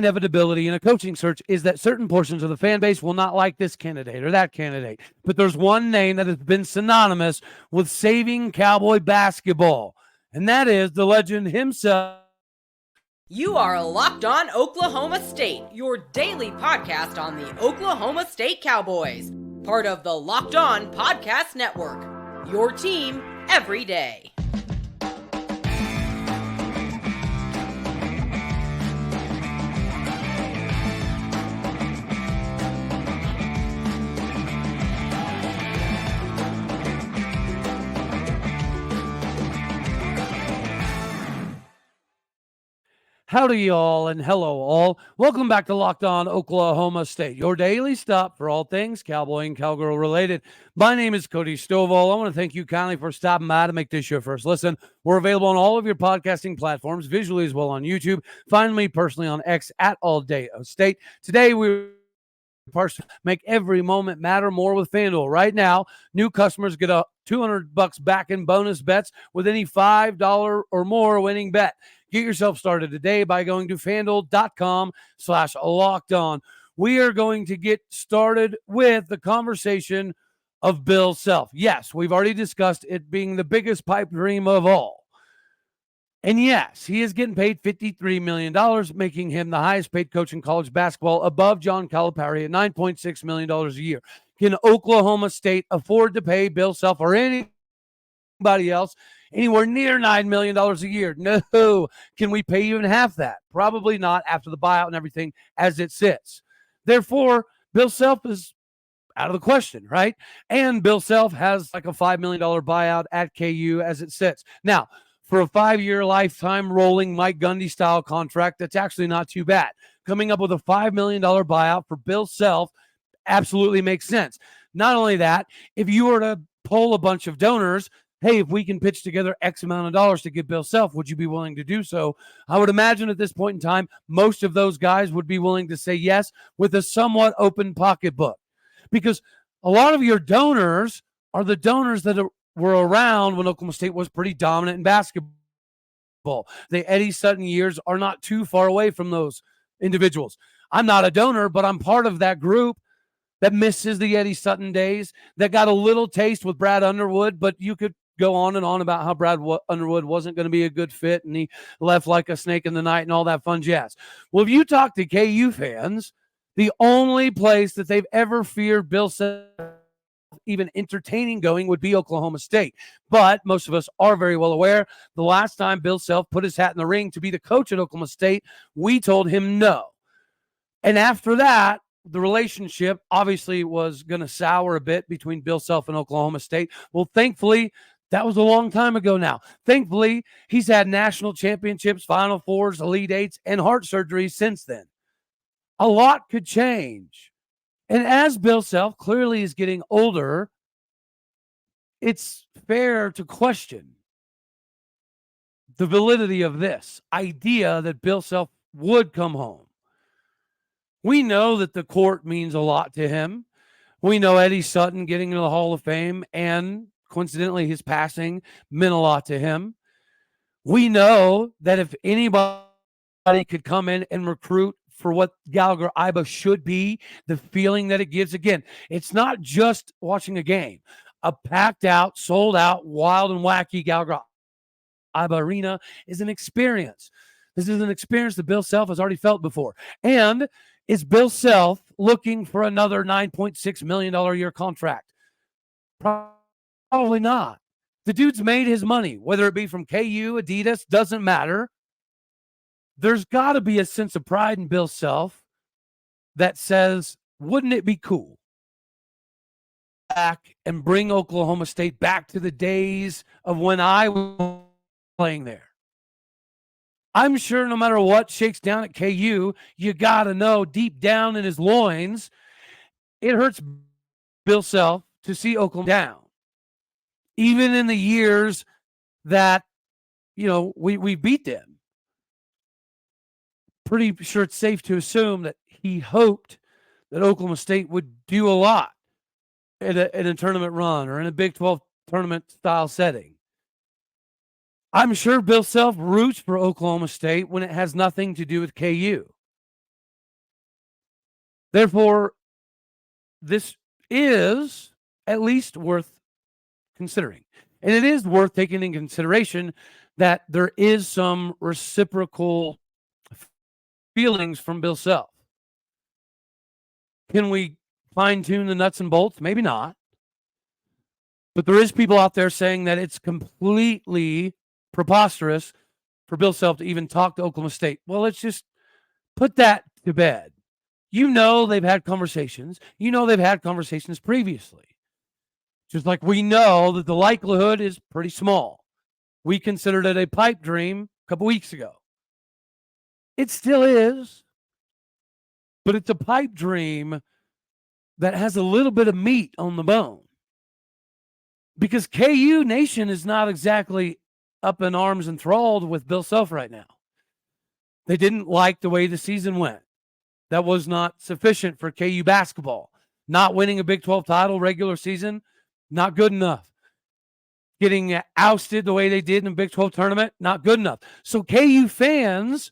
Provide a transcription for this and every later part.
inevitability in a coaching search is that certain portions of the fan base will not like this candidate or that candidate. But there's one name that has been synonymous with saving Cowboy basketball, and that is the legend himself. You are Locked On Oklahoma State, your daily podcast on the Oklahoma State Cowboys, part of the Locked On Podcast Network, your team every day. Howdy, y'all, and hello, all. Welcome back to Locked On Oklahoma State, your daily stop for all things Cowboy and Cowgirl related. My name is Cody Stovall. I want to thank you kindly for stopping by to make this your first listen. We're available on all of your podcasting platforms, visually as well on YouTube. Find me personally on X at All Day State. Today, we make every moment matter more with FanDuel. Right now, new customers get $200 back in bonus bets with any $5 or more winning bet. Get yourself started today by going to FanDuel.com/lockedon. We are going to get started with the conversation of Bill Self. Yes, we've already discussed it being the biggest pipe dream of all. And yes, he is getting paid $53 million, making him the highest paid coach in college basketball, above John Calipari at $9.6 million a year. Can Oklahoma State afford to pay Bill Self or anybody else anywhere near $9 million a year? No. Can we pay even half that? Probably not after the buyout and everything as it sits. Therefore, Bill Self is out of the question, right? And Bill Self has like a $5 million buyout at KU as it sits. Now, for a 5-year lifetime rolling Mike Gundy style contract, that's actually not too bad. Coming up with a $5 million buyout for Bill Self absolutely makes sense. Not only that, if you were to poll a bunch of donors, hey, if we can pitch together X amount of dollars to give Bill Self, would you be willing to do so? I would imagine at this point in time, most of those guys would be willing to say yes with a somewhat open pocketbook. Because a lot of your donors are the donors that were around when Oklahoma State was pretty dominant in basketball. The Eddie Sutton years are not too far away from those individuals. I'm not a donor, but I'm part of that group that misses the Eddie Sutton days, that got a little taste with Brad Underwood, but you could go on and on about how Brad Underwood wasn't going to be a good fit and he left like a snake in the night and all that fun jazz. Well, if you talk to KU fans, the only place that they've ever feared Bill Self even entertaining going would be Oklahoma State. But most of us are very well aware the last time Bill Self put his hat in the ring to be the coach at Oklahoma State, we told him no. And after that, the relationship obviously was going to sour a bit between Bill Self and Oklahoma State. Well, thankfully, that was a long time ago now. Thankfully, he's had national championships, Final Fours, Elite Eights, and heart surgeries since then. A lot could change. And as Bill Self clearly is getting older, it's fair to question the validity of this idea that Bill Self would come home. We know that the court means a lot to him. We know Eddie Sutton getting into the Hall of Fame and coincidentally his passing meant a lot to him. We know that if anybody could come in and recruit for what Gallagher-Iba should be, the feeling that it gives, again, it's not just watching a game. A packed out, sold out, wild and wacky Gallagher-Iba arena is an experience. This is an experience that Bill Self has already felt before. And is Bill Self looking for another $9.6 million a year contract? Probably not. The dude's made his money, whether it be from KU, Adidas, doesn't matter. There's got to be a sense of pride in Bill Self that says, wouldn't it be cool back and bring Oklahoma State back to the days of when I was playing there? I'm sure no matter what shakes down at KU, you got to know deep down in his loins, it hurts Bill Self to see Oklahoma down. Even in the years that, we beat them. Pretty sure it's safe to assume that he hoped that Oklahoma State would do a lot in a tournament run or in a Big 12 tournament style setting. I'm sure Bill Self roots for Oklahoma State when it has nothing to do with KU. Therefore, this is at least worth considering. And it is worth taking into consideration that there is some reciprocal feelings from Bill Self. Can we fine-tune the nuts and bolts? Maybe not. But there is people out there saying that it's completely preposterous for Bill Self to even talk to Oklahoma State. Well, let's just put that to bed. You know they've had conversations. You know they've had conversations previously. Just like we know that the likelihood is pretty small. We considered it a pipe dream a couple weeks ago. It still is. But it's a pipe dream that has a little bit of meat on the bone. Because KU Nation is not exactly up in arms enthralled with Bill Self right now. They didn't like the way the season went. That was not sufficient for KU basketball. Not winning a Big 12 title regular season, not good enough. Getting ousted the way they did in the Big 12 tournament, not good enough. So KU fans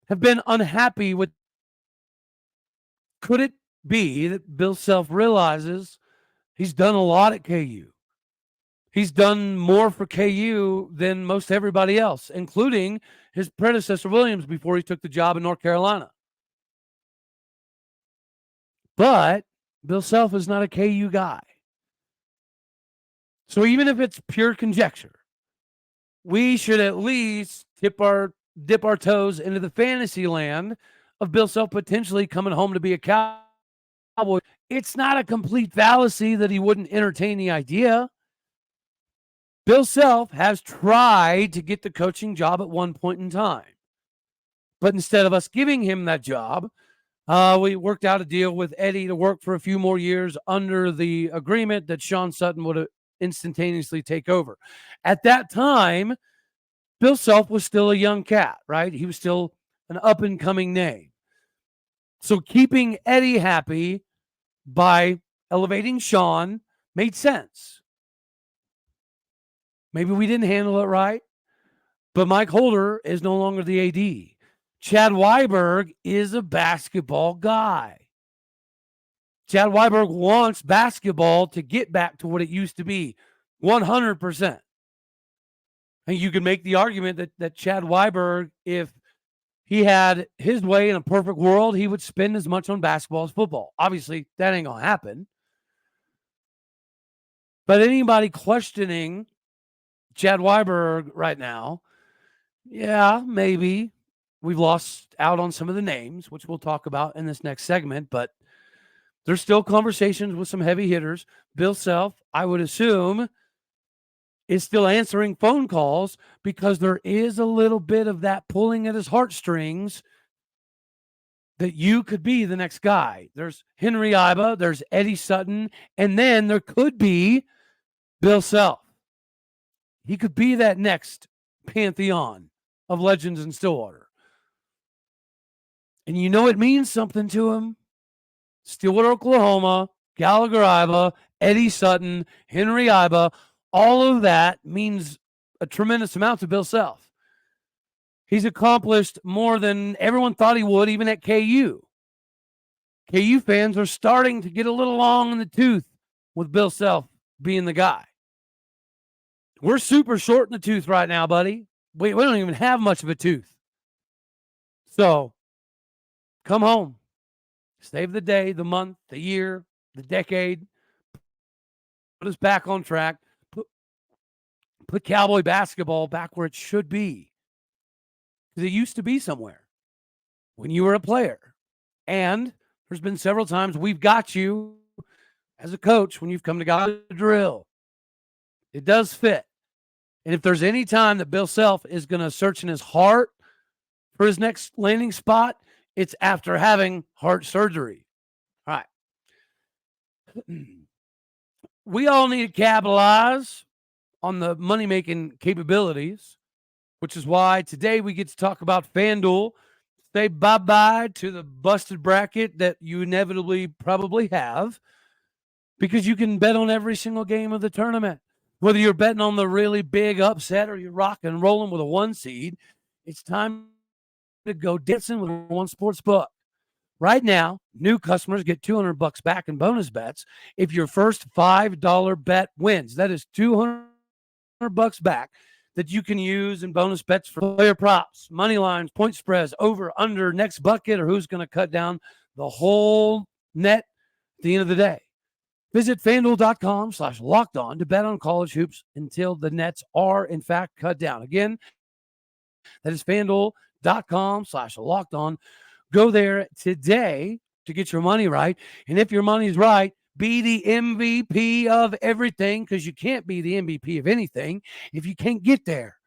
have been unhappy with. Could it be that Bill Self realizes he's done a lot at KU? He's done more for KU than most everybody else, including his predecessor Williams before he took the job in North Carolina. But Bill Self is not a KU guy. So even if it's pure conjecture, we should at least dip our toes into the fantasy land of Bill Self potentially coming home to be a Cowboy. It's not a complete fallacy that he wouldn't entertain the idea. Bill Self has tried to get the coaching job at one point in time. But instead of us giving him that job, we worked out a deal with Eddie to work for a few more years under the agreement that Sean Sutton would instantaneously take over. At that time, Bill Self was still a young cat, right? He was still an up-and-coming name. So keeping Eddie happy by elevating Sean made sense. Maybe we didn't handle it right, but Mike Holder is no longer the AD. Chad Weiberg is a basketball guy. Chad Weiberg wants basketball to get back to what it used to be, 100%. And you can make the argument that Chad Weiberg, if he had his way in a perfect world, he would spend as much on basketball as football. Obviously, that ain't going to happen. But anybody questioning Chad Weiberg right now, yeah, maybe we've lost out on some of the names, which we'll talk about in this next segment, but there's still conversations with some heavy hitters. Bill Self, I would assume, is still answering phone calls because there is a little bit of that pulling at his heartstrings that you could be the next guy. There's Henry Iba, there's Eddie Sutton, and then there could be Bill Self. He could be that next pantheon of legends in Stillwater. And you know it means something to him. Stillwater, Oklahoma, Gallagher Iba, Eddie Sutton, Henry Iba, all of that means a tremendous amount to Bill Self. He's accomplished more than everyone thought he would, even at KU. KU fans are starting to get a little long in the tooth with Bill Self being the guy. We're super short in the tooth right now, buddy. We don't even have much of a tooth. So, come home. Save the day, the month, the year, the decade. Put us back on track. Put Cowboy basketball back where it should be. Because it used to be somewhere when you were a player. And there's been several times we've got you as a coach when you've come to God drill. It does fit. And if there's any time that Bill Self is going to search in his heart for his next landing spot, it's after having heart surgery. All right. We all need to capitalize on the money-making capabilities, which is why today we get to talk about FanDuel. Say bye-bye to the busted bracket that you inevitably probably have, because you can bet on every single game of the tournament. Whether you're betting on the really big upset or you're rocking and rolling with a 1 seed, it's time to go dancing with one sports book. Right now, new customers get $200 back in bonus bets if your first $5 bet wins. That is $200 back that you can use in bonus bets for player props, money lines, point spreads, over, under, next bucket, or who's going to cut down the whole net at the end of the day. Visit FanDuel.com/lockedon to bet on college hoops until the nets are, in fact, cut down. Again, that is FanDuel.com/lockedon. Go there today to get your money right. And if your money's right, be the MVP of everything, because you can't be the MVP of anything if you can't get there.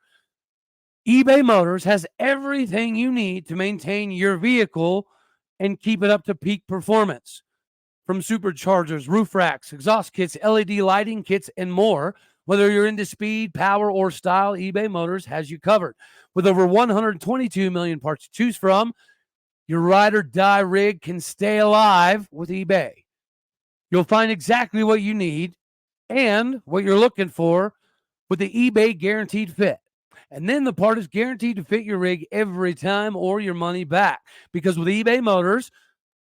eBay Motors has everything you need to maintain your vehicle and keep it up to peak performance. From superchargers, roof racks, exhaust kits, LED lighting kits, and more. Whether you're into speed, power, or style, eBay Motors has you covered. With over 122 million parts to choose from, your ride or die rig can stay alive with eBay. You'll find exactly what you need and what you're looking for with the eBay Guaranteed Fit. And then the part is guaranteed to fit your rig every time or your money back. Because with eBay Motors,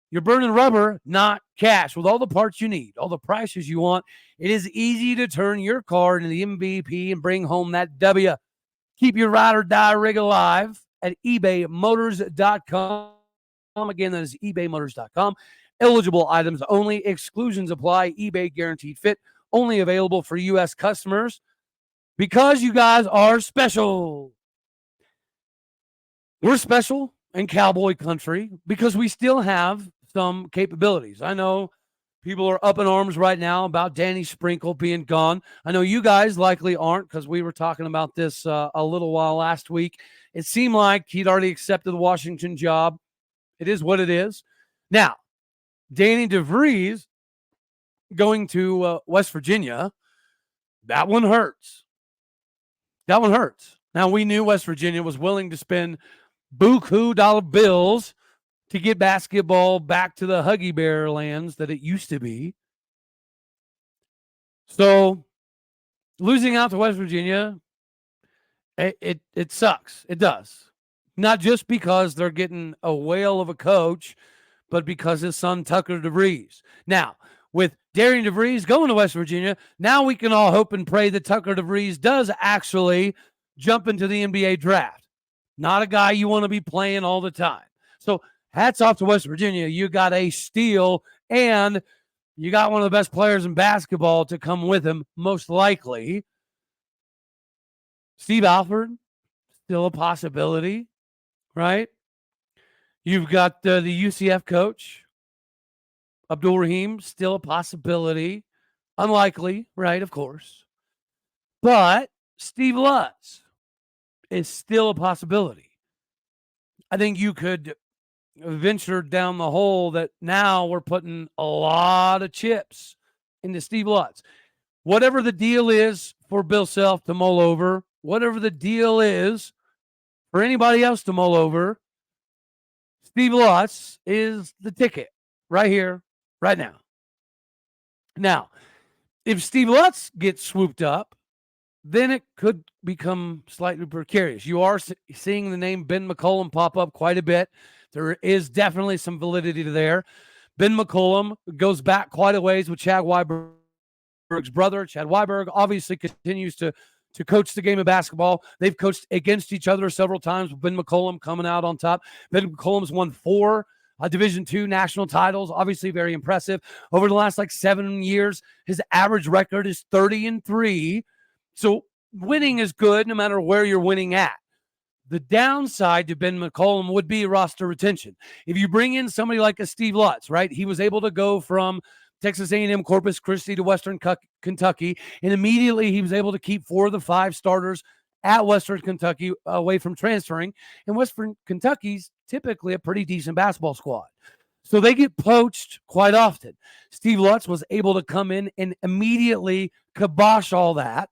you're burning rubber, not cash. With all the parts you need, all the prices you want, it is easy to turn your car into the MVP and bring home that W. Keep your ride or die rig alive at ebaymotors.com. Again, that is ebaymotors.com. Eligible items only. Exclusions apply. eBay Guaranteed Fit. Only available for U.S. customers, because you guys are special. We're special in cowboy country because we still have some capabilities. I know people are up in arms right now about Danny Sprinkle being gone. I know you guys likely aren't, because we were talking about this a little while last week. It seemed like he'd already accepted the Washington job. It is what it is. Now, Darian DeVries going to West Virginia, that one hurts. That one hurts. Now, we knew West Virginia was willing to spend buku dollar bills to get basketball back to the Huggy Bear lands that it used to be. So losing out to West Virginia, it sucks. It does. Not just because they're getting a whale of a coach, but because his son Tucker DeVries. Now, with Darian DeVries going to West Virginia, now we can all hope and pray that Tucker DeVries does actually jump into the NBA draft. Not a guy you want to be playing all the time. So hats off to West Virginia. You got a steal, and you got one of the best players in basketball to come with him, most likely. Steve Alford, still a possibility, right? You've got the UCF coach, Abdul Rahim, still a possibility. Unlikely, right, of course. But Steve Lutz is still a possibility. I think you could venture down the hole that now we're putting a lot of chips into Steve Lutz. Whatever the deal is for Bill Self to mull over, whatever the deal is for anybody else to mull over, Steve Lutz is the ticket right here, right now. Now, if Steve Lutz gets swooped up, then it could become slightly precarious. You are seeing the name Ben McCollum pop up quite a bit. There is definitely some validity to there. Ben McCollum goes back quite a ways with Chad Weiberg's brother. Chad Weiberg obviously continues to coach the game of basketball. They've coached against each other several times, with Ben McCollum coming out on top. Ben McCollum's won 4 Division II national titles, obviously very impressive. Over the last 7 years, his average record is 30-3. So winning is good no matter where you're winning at. The downside to Ben McCollum would be roster retention. If you bring in somebody like a Steve Lutz, right? He was able to go from Texas A&M Corpus Christi to Western Kentucky, and immediately he was able to keep 4 of the 5 starters at Western Kentucky away from transferring. And Western Kentucky's typically a pretty decent basketball squad. So they get poached quite often. Steve Lutz was able to come in and immediately kibosh all that,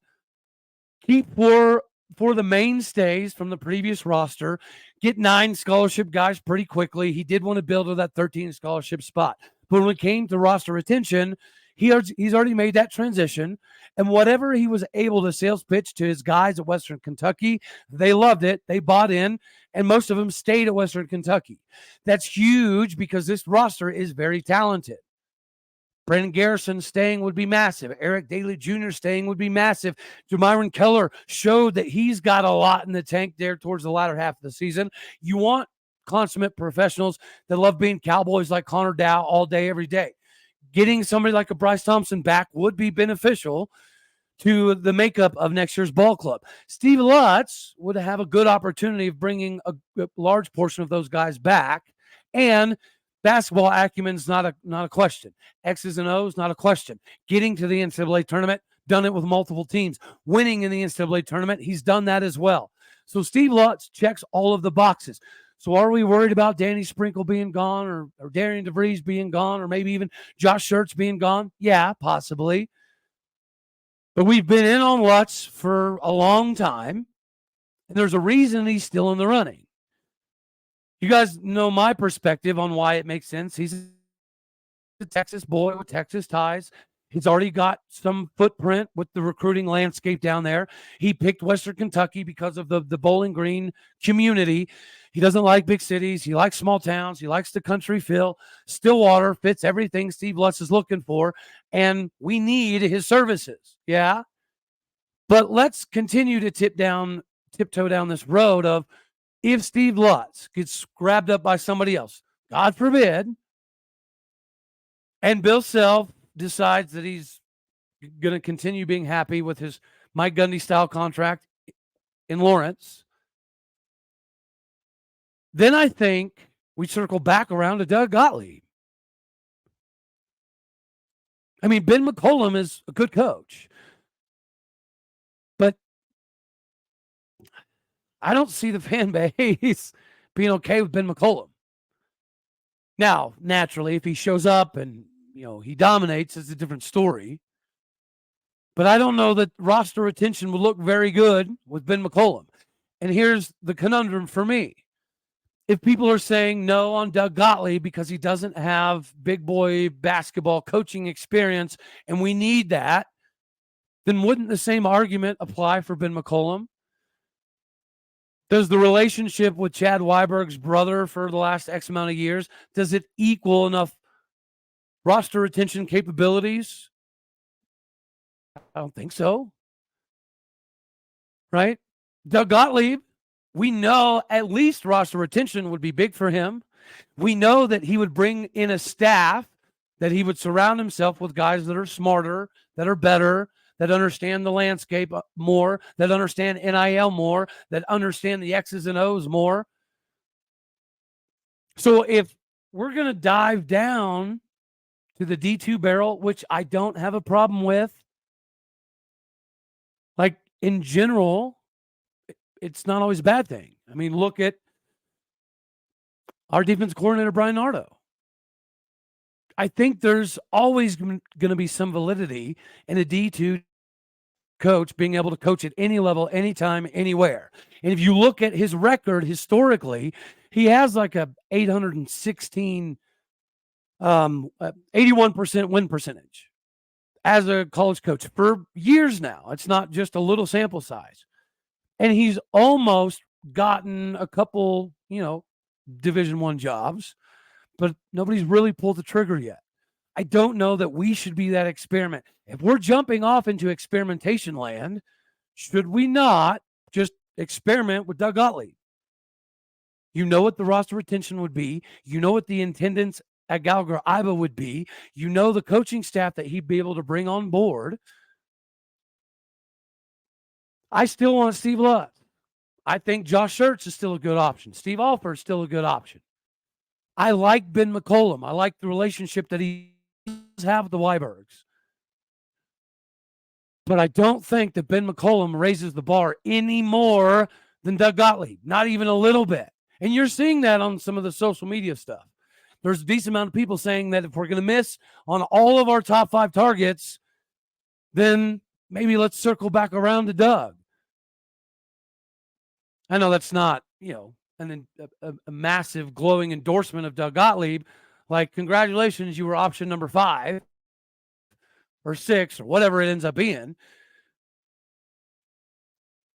keep 4 the mainstays from the previous roster, get 9 scholarship guys pretty quickly. He did want to build to that 13 scholarship spot. But when it came to roster retention, He's already made that transition. And whatever he was able to sales pitch to his guys at Western Kentucky, they loved it. They bought in, and most of them stayed at Western Kentucky. That's huge because this roster is very talented. Brandon Garrison staying would be massive. Eric Daly Jr. staying would be massive. Jamyron Keller showed that he's got a lot in the tank there towards the latter half of the season. You want consummate professionals that love being Cowboys like Connor Dow all day, every day. Getting somebody like a Bryce Thompson back would be beneficial to the makeup of next year's ball club. Steve Lutz would have a good opportunity of bringing a large portion of those guys back, and basketball acumen's not a question. X's and O's, not a question. Getting to the NCAA tournament, done it with multiple teams. Winning in the NCAA tournament, he's done that as well. So Steve Lutz checks all of the boxes. So are we worried about Danny Sprinkle being gone or Darian DeVries being gone or maybe even Josh Schertz being gone? Yeah, possibly. But we've been in on Lutz for a long time, and there's a reason he's still in the running. You guys know my perspective on why it makes sense. He's a Texas boy with Texas ties. He's already got some footprint with the recruiting landscape down there. He picked Western Kentucky because of the Bowling Green community. He doesn't like big cities. He likes small towns. He likes the country feel. Stillwater fits everything Steve Lutz is looking for, and we need his services. Yeah. But let's continue to tiptoe down this road of if Steve Lutz gets grabbed up by somebody else, God forbid, and Bill Self decides that he's going to continue being happy with his Mike Gundy style contract in Lawrence, then I think we circle back around to Doug Gottlieb. I mean, Ben McCollum is a good coach, but I don't see the fan base being okay with Ben McCollum. Now, naturally, if he shows up and he dominates, it's a different story. But I don't know that roster retention will look very good with Ben McCollum. And here's the conundrum for me. If people are saying no on Doug Gottlieb because he doesn't have big boy basketball coaching experience and we need that, then wouldn't the same argument apply for Ben McCollum? Does the relationship with Chad Weiberg's brother for the last X amount of years, does it equal enough roster retention capabilities? I don't think so. Right? Doug Gottlieb, we know at least roster retention would be big for him. We know that he would bring in a staff, that he would surround himself with guys that are smarter, that are better, that understand the landscape more, that understand NIL more, that understand the X's and O's more. So if we're going to dive down to the D2 barrel, which I don't have a problem with, like in general, it's not always a bad thing. I mean, look at our defense coordinator, Brian Nardo. I think there's always going to be some validity in a D2 coach being able to coach at any level, anytime, anywhere. And if you look at his record historically, he has like a 816, 81% win percentage as a college coach for years now. It's not just a little sample size. And he's almost gotten a couple, Division I jobs, but nobody's really pulled the trigger yet. I don't know that we should be that experiment. If we're jumping off into experimentation land, should we not just experiment with Doug Gottlieb? You know what the roster retention would be. You know what the attendance at Gallagher-Iba would be. You know the coaching staff that he'd be able to bring on board. I still want Steve Lutz. I think Josh Schertz is still a good option. Steve Alford is still a good option. I like Ben McCollum. I like the relationship that he does have with the Weibergs. But I don't think that Ben McCollum raises the bar any more than Doug Gottlieb. Not even a little bit. And you're seeing that on some of the social media stuff. There's a decent amount of people saying that if we're going to miss on all of our top 5 targets, then maybe let's circle back around to Doug. I know that's not, a massive glowing endorsement of Doug Gottlieb. Like, congratulations, you were option number 5. or 6 or whatever it ends up being.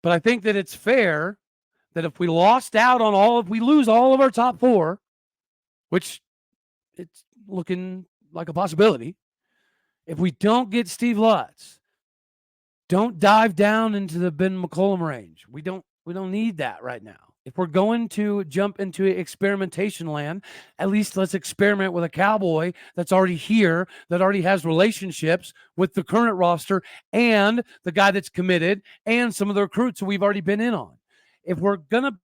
But I think that it's fair that if we lose all of our top 4, which it's looking like a possibility, if we don't get Steve Lutz, don't dive down into the Ben McCollum range. We don't need that right now. If we're going to jump into experimentation land, at least let's experiment with a Cowboy that's already here, that already has relationships with the current roster and the guy that's committed and some of the recruits that we've already been in on. If we're going to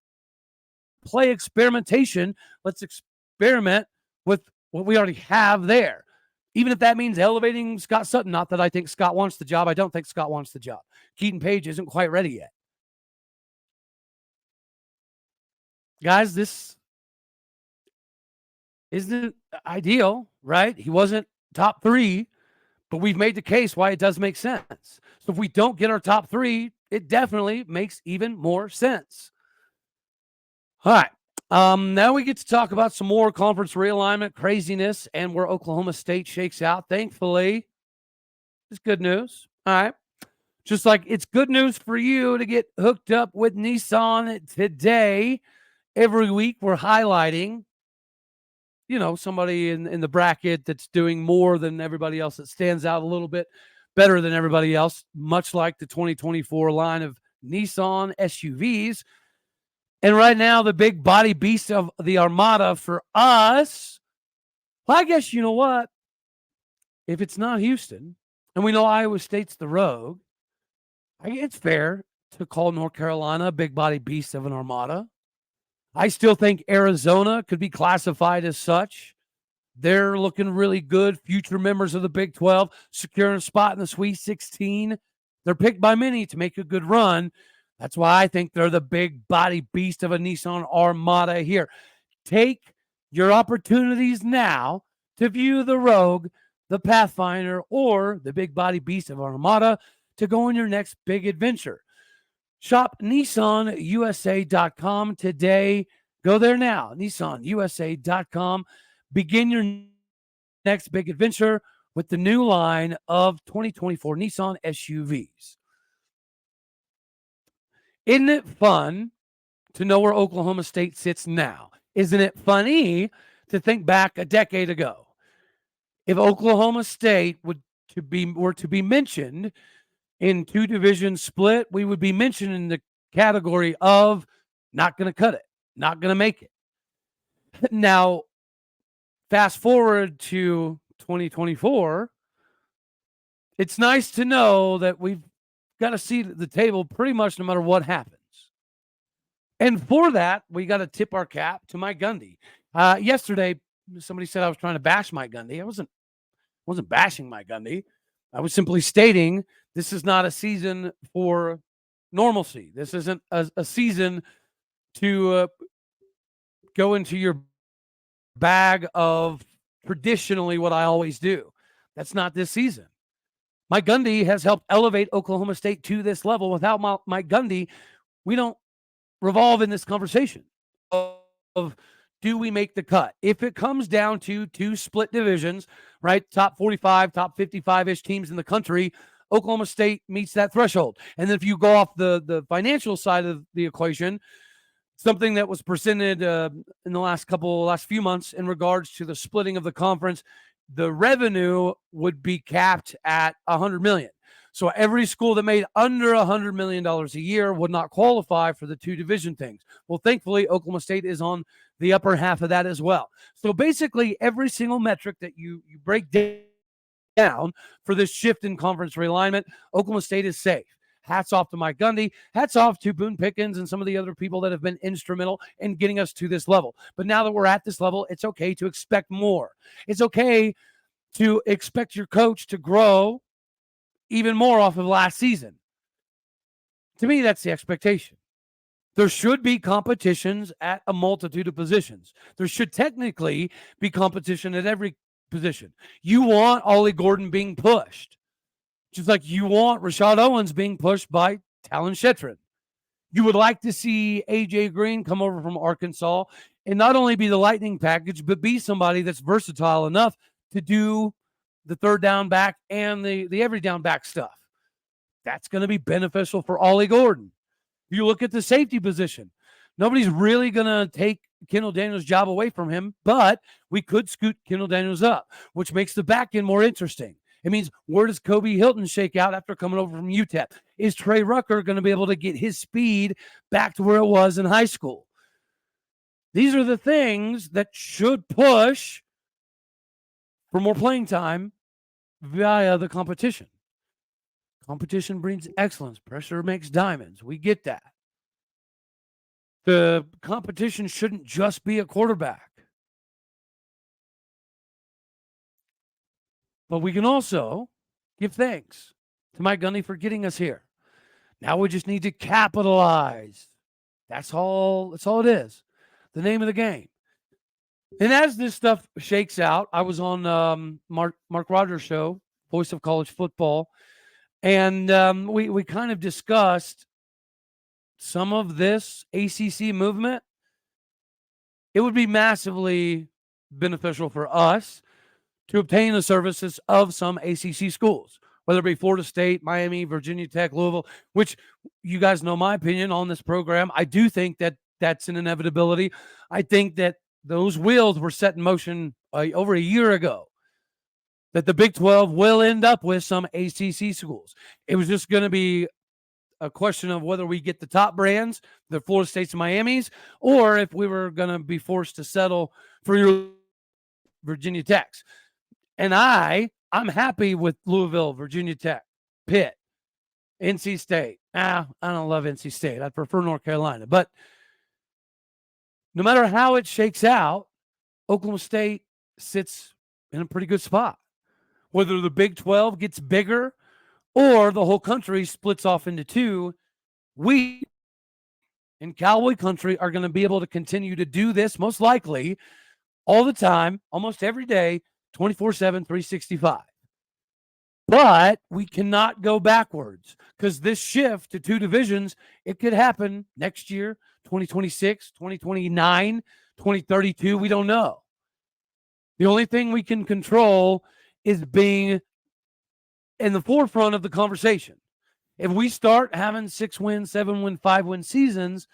play experimentation, let's experiment with what we already have there. Even if that means elevating Scott Sutton. Not that I think Scott wants the job. I don't think Scott wants the job. Keaton Page isn't quite ready yet. Guys, this isn't ideal, right? He wasn't top 3, but we've made the case why it does make sense. So if we don't get our top 3, it definitely makes even more sense. All right. Now we get to talk about some more conference realignment craziness and where Oklahoma State shakes out. Thankfully, it's good news. All right. Just like it's good news for you to get hooked up with Nissan today. Every week we're highlighting, somebody in the bracket that's doing more than everybody else, that stands out a little bit better than everybody else, much like the 2024 line of Nissan SUVs. And right now, the big body beast of the Armada for us, well, I guess you know what? If it's not Houston, and we know Iowa State's the rogue, I think it's fair to call North Carolina a big body beast of an Armada. I still think Arizona could be classified as such. They're looking really good. Future members of the Big 12, securing a spot in the Sweet 16. They're picked by many to make a good run. That's why I think they're the big body beast of a Nissan Armada here. Take your opportunities now to view the Rogue, the Pathfinder, or the big body beast of Armada to go on your next big adventure. Shop NissanUSA.com today. Go there now. NissanUSA.com. Begin your next big adventure with the new line of 2024 Nissan SUVs. Isn't it fun to know where Oklahoma State sits now? Isn't it funny to think back a decade ago? If Oklahoma State were to be mentioned in 2 division split, we would be mentioned in the category of not going to cut it, not going to make it. Now, fast forward to 2024, it's nice to know that we've got a seat at the table pretty much no matter what happens. And for that, we got to tip our cap to Mike Gundy. Yesterday, somebody said I was trying to bash Mike Gundy. I wasn't bashing Mike Gundy. I was simply stating this is not a season for normalcy. This isn't a season to go into your bag of traditionally what I always do. That's not this season. Mike Gundy has helped elevate Oklahoma State to this level. Without Mike Gundy, we don't revolve in this conversation of do we make the cut? If it comes down to 2 split divisions, right, top 45, top 55-ish teams in the country, Oklahoma State meets that threshold. And then if you go off the financial side of the equation, something that was presented in the last few months in regards to the splitting of the conference, the revenue would be capped at $100 million. So every school that made under $100 million a year would not qualify for the 2 division things. Well, thankfully, Oklahoma State is on the upper half of that as well. So basically, every single metric that you break down for this shift in conference realignment, Oklahoma State is safe. Hats off to Mike Gundy. Hats off to Boone Pickens and some of the other people that have been instrumental in getting us to this level. But now that we're at this level, it's okay to expect more. It's okay to expect your coach to grow even more off of last season. To me, that's the expectation. There should be competitions at a multitude of positions. There should technically be competition at every position. You want Ollie Gordon being pushed. Just like you want Rashad Owens being pushed by Talon Shetron. You would like to see A.J. Green come over from Arkansas and not only be the lightning package, but be somebody that's versatile enough to do the third down back and the every down back stuff. That's going to be beneficial for Ollie Gordon. If you look at the safety position, nobody's really going to take Kendall Daniels' job away from him, but we could scoot Kendall Daniels up, which makes the back end more interesting. It means, where does Kobe Hilton shake out after coming over from UTEP? Is Trey Rucker going to be able to get his speed back to where it was in high school? These are the things that should push for more playing time via the competition. Competition breeds excellence. Pressure makes diamonds. We get that. The competition shouldn't just be a quarterback. But we can also give thanks to Mike Gundy for getting us here. Now we just need to capitalize. That's all it is. The name of the game. And as this stuff shakes out, I was on Mark Rogers' show, Voice of College Football, and we kind of discussed some of this ACC movement. It would be massively beneficial for us to obtain the services of some ACC schools, whether it be Florida State, Miami, Virginia Tech, Louisville, which you guys know my opinion on this program. I do think that that's an inevitability. I think that those wheels were set in motion over a year ago, that the Big 12 will end up with some ACC schools. It was just going to be a question of whether we get the top brands, the Florida States and Miamis, or if we were going to be forced to settle for your Virginia Techs. And I'm happy with Louisville, Virginia Tech, Pitt, NC State. I don't love NC State. I prefer North Carolina. But no matter how it shakes out, Oklahoma State sits in a pretty good spot. Whether the Big 12 gets bigger or the whole country splits off into two, we in Cowboy country are going to be able to continue to do this most likely all the time, almost every day, 24/7, 365. But we cannot go backwards, because this shift to two divisions, it could happen next year, 2026, 2029, 2032. We don't know. The only thing we can control is being in the forefront of the conversation. If we start having 6-win, 7-win, 5-win seasons,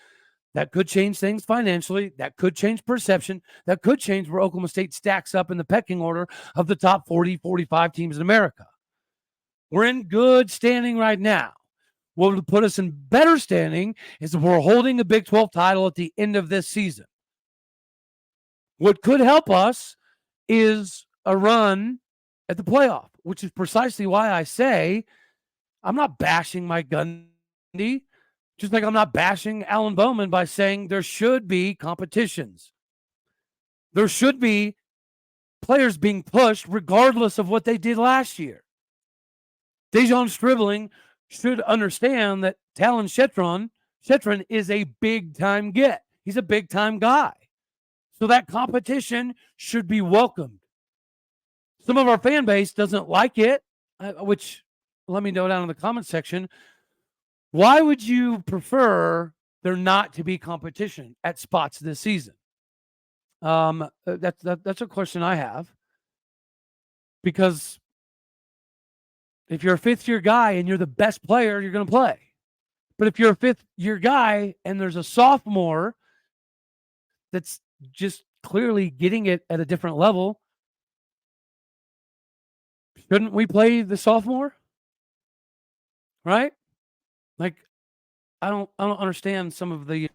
that could change things financially. That could change perception. That could change where Oklahoma State stacks up in the pecking order of the top 40, 45 teams in America. We're in good standing right now. What would put us in better standing is if we're holding the Big 12 title at the end of this season. What could help us is a run at the playoff, which is precisely why I say I'm not bashing Mike Gundy, just like I'm not bashing Alan Bowman by saying there should be competitions. There should be players being pushed regardless of what they did last year. Dejon Stribling should understand that Talon Shetron is a big-time get. He's a big-time guy. So that competition should be welcomed. Some of our fan base doesn't like it, which let me know down in the comment section. Why would you prefer there not to be competition at spots this season? That's a question I have. Because if you're a fifth-year guy and you're the best player, you're going to play. But if you're a fifth-year guy and there's a sophomore that's just clearly getting it at a different level, shouldn't we play the sophomore? Right? Like, I don't understand some of the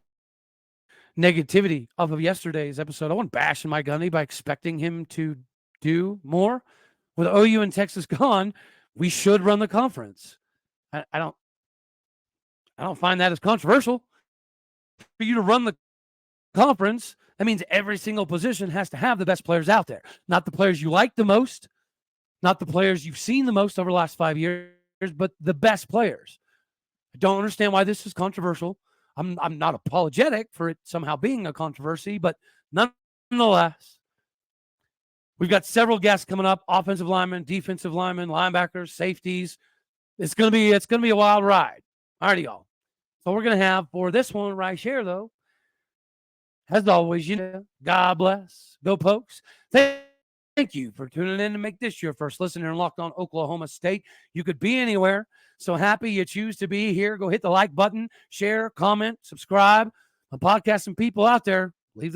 negativity of yesterday's episode. I wasn't bashing Mike Gundy by expecting him to do more. With OU and Texas gone, we should run the conference. I don't find that as controversial. For you to run the conference, that means every single position has to have the best players out there. Not the players you like the most, not the players you've seen the most over the last 5 years, but the best players. I don't understand why this is controversial. I'm not apologetic for it somehow being a controversy, but nonetheless, we've got several guests coming up: offensive linemen, defensive linemen, linebackers, safeties. It's gonna be a wild ride. All righty, y'all. So we're gonna have for this one right here, though. As always, God bless. Go Pokes. Thank Thank you for tuning in to make this your first listener in Locked On Oklahoma State. You could be anywhere. So happy you choose to be here. Go hit the like button, share, comment, subscribe. A podcast and people out there, leave the